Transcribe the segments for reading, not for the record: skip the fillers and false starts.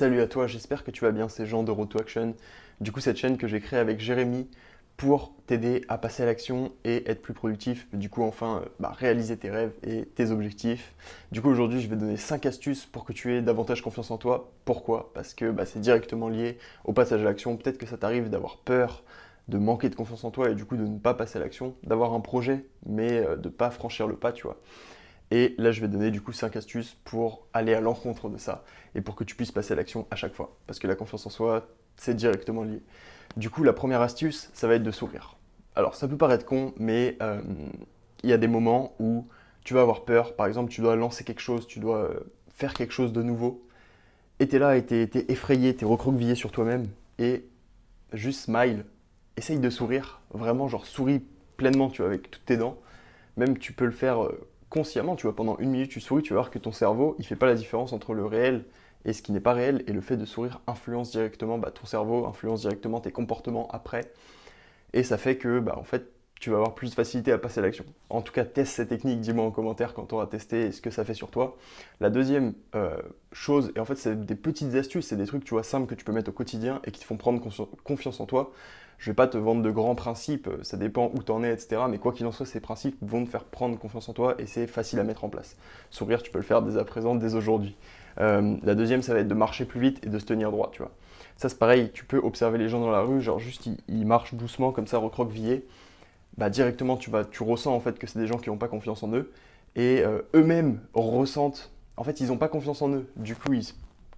Salut à toi, j'espère que tu vas bien, c'est Jean de Road to Action. Du coup, cette chaîne que j'ai créée avec Jérémy pour t'aider à passer à l'action et être plus productif. Du coup, enfin, réaliser tes rêves et tes objectifs. Du coup, aujourd'hui, je vais te donner 5 astuces pour que tu aies davantage confiance en toi. Pourquoi? Parce que c'est directement lié au passage à l'action. Peut-être que ça t'arrive d'avoir peur, de manquer de confiance en toi et du coup de ne pas passer à l'action, d'avoir un projet, mais de ne pas franchir le pas, tu vois. Et là, je vais te donner du coup 5 astuces pour aller à l'encontre de ça et pour que tu puisses passer à l'action à chaque fois. Parce que la confiance en soi, c'est directement lié. Du coup, la première astuce, ça va être de sourire. Alors, ça peut paraître con, mais il y a des moments où tu vas avoir peur. Par exemple, tu dois lancer quelque chose, tu dois faire quelque chose de nouveau. Et tu es là et tu es effrayé, tu es recroquevillé sur toi-même. Et juste smile. Essaye de sourire. Vraiment, genre souris pleinement, tu vois, avec toutes tes dents. Même tu peux le faire consciemment, tu vois, pendant une minute tu souris, tu vas voir que ton cerveau, il fait pas la différence entre le réel et ce qui n'est pas réel, et le fait de sourire influence directement ton cerveau, influence directement tes comportements après, et ça fait que, en fait, tu vas avoir plus de facilité à passer à l'action. En tout cas, teste cette technique, dis-moi en commentaire quand tu auras testé et ce que ça fait sur toi. La deuxième chose, et en fait c'est des petites astuces, c'est des trucs tu vois simples que tu peux mettre au quotidien et qui te font prendre confiance en toi. Je vais pas te vendre de grands principes, ça dépend où tu en es, etc. Mais quoi qu'il en soit, ces principes vont te faire prendre confiance en toi et c'est facile à mettre en place. Sourire, tu peux le faire dès à présent, dès aujourd'hui. La deuxième, ça va être de marcher plus vite et de se tenir droit, tu vois. Ça, c'est pareil, tu peux observer les gens dans la rue, genre juste ils marchent doucement comme ça, recroquevillés. Directement tu ressens en fait que c'est des gens qui n'ont pas confiance en eux et eux-mêmes ressentent, en fait ils n'ont pas confiance en eux, du coup ils se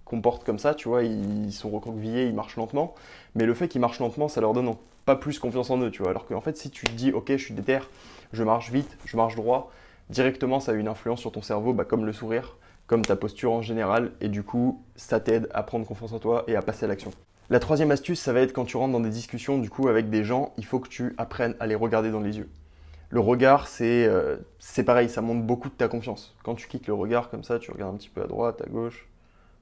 comportent comme ça, tu vois, ils sont recroquevillés, ils marchent lentement, mais le fait qu'ils marchent lentement ça leur donne pas plus confiance en eux, tu vois, alors qu'en fait si tu te dis ok je suis déter, je marche vite, je marche droit, directement ça a une influence sur ton cerveau, comme le sourire, comme ta posture en général, et du coup ça t'aide à prendre confiance en toi et à passer à l'action. La troisième astuce, ça va être quand tu rentres dans des discussions du coup avec des gens, il faut que tu apprennes à les regarder dans les yeux. Le regard, c'est pareil, ça montre beaucoup de ta confiance. Quand tu quittes le regard comme ça, tu regardes un petit peu à droite, à gauche.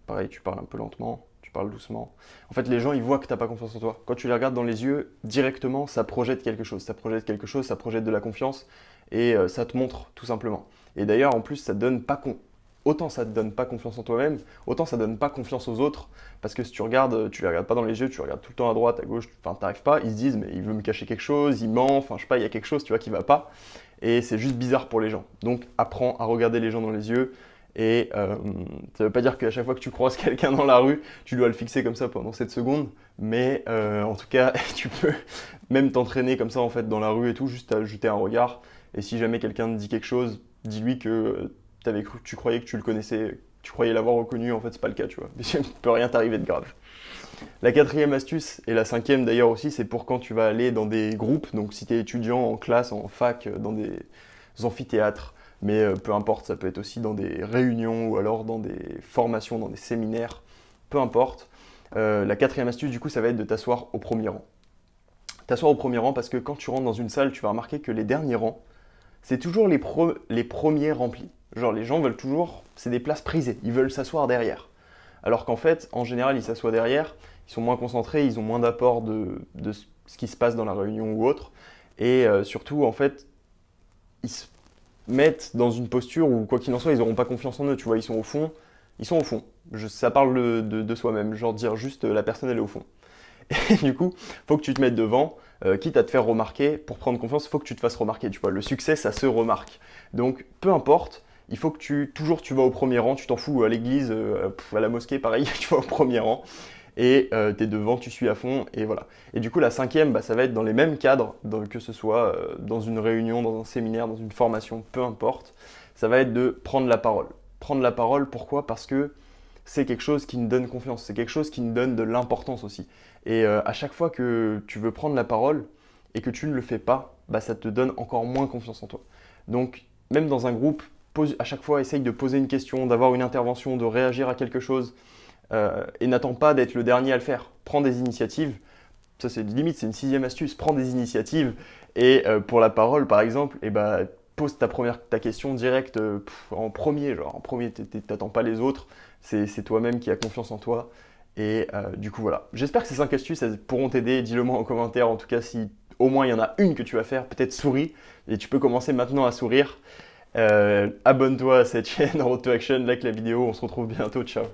Pareil, tu parles un peu lentement, tu parles doucement. En fait, les gens, ils voient que tu n'as pas confiance en toi. Quand tu les regardes dans les yeux, directement, ça projette quelque chose. Ça projette quelque chose, ça projette de la confiance et ça te montre tout simplement. Et d'ailleurs, en plus, ça te donne pas autant ça te donne pas confiance en toi-même, autant ça donne pas confiance aux autres. Parce que si tu regardes, tu les regardes pas dans les yeux, tu regardes tout le temps à droite, à gauche, enfin t'arrives pas, ils se disent mais il veut me cacher quelque chose, il ment, enfin je sais pas, il y a quelque chose tu vois qui va pas. Et c'est juste bizarre pour les gens. Donc apprends à regarder les gens dans les yeux. Et ça veut pas dire qu'à chaque fois que tu croises quelqu'un dans la rue, tu dois le fixer comme ça pendant 7 secondes. Mais en tout cas, tu peux même t'entraîner comme ça en fait dans la rue et tout, juste à jeter un regard. Et si jamais quelqu'un te dit quelque chose, dis-lui que tu croyais que tu le connaissais, tu croyais l'avoir reconnu, en fait c'est pas le cas, tu vois. Il ne peut rien t'arriver de grave. La quatrième astuce, et la cinquième d'ailleurs aussi, c'est pour quand tu vas aller dans des groupes, donc si tu es étudiant en classe, en fac, dans des amphithéâtres, mais peu importe, ça peut être aussi dans des réunions ou alors dans des formations, dans des séminaires, peu importe. La quatrième astuce, du coup, ça va être de t'asseoir au premier rang. T'asseoir au premier rang parce que quand tu rentres dans une salle, tu vas remarquer que les derniers rangs, c'est toujours les premiers remplis. Genre les gens veulent toujours, c'est des places prisées, ils veulent s'asseoir derrière. Alors qu'en fait, en général, ils s'assoient derrière, ils sont moins concentrés, ils ont moins d'apport de ce qui se passe dans la réunion ou autre. Et surtout, en fait, ils se mettent dans une posture où, quoi qu'il en soit, ils n'auront pas confiance en eux. Tu vois, ils sont au fond. Ils sont au fond. Ça parle de soi-même. Genre dire juste la personne, elle est au fond. Et du coup, faut que tu te mettes devant, quitte à te faire remarquer, pour prendre confiance, il faut que tu te fasses remarquer, tu vois. Le succès, ça se remarque. Donc, peu importe, il faut que toujours tu vas au premier rang, tu t'en fous à l'église, à la mosquée, pareil, tu vas au premier rang, et tu es devant, tu suis à fond, et voilà. Et du coup, la cinquième, ça va être dans les mêmes cadres, que ce soit dans une réunion, dans un séminaire, dans une formation, peu importe, ça va être de prendre la parole. Prendre la parole, pourquoi? Parce que c'est quelque chose qui nous donne confiance, c'est quelque chose qui nous donne de l'importance aussi. Et à chaque fois que tu veux prendre la parole et que tu ne le fais pas, ça te donne encore moins confiance en toi. Donc, même dans un groupe, à chaque fois, essaye de poser une question, d'avoir une intervention, de réagir à quelque chose et n'attends pas d'être le dernier à le faire. Prends des initiatives. Ça, c'est limite, c'est une sixième astuce. Prends des initiatives et pour la parole, par exemple, pose ta question directe en premier. Genre, en premier, t'attends pas les autres. C'est toi-même qui as confiance en toi. Et du coup, voilà. J'espère que ces 5 astuces, elles pourront t'aider. Dis-le moi en commentaire. En tout cas, si au moins il y en a une que tu vas faire, peut-être souris. Et tu peux commencer maintenant à sourire. Abonne-toi à cette chaîne Road to Action, like la vidéo. On se retrouve bientôt. Ciao.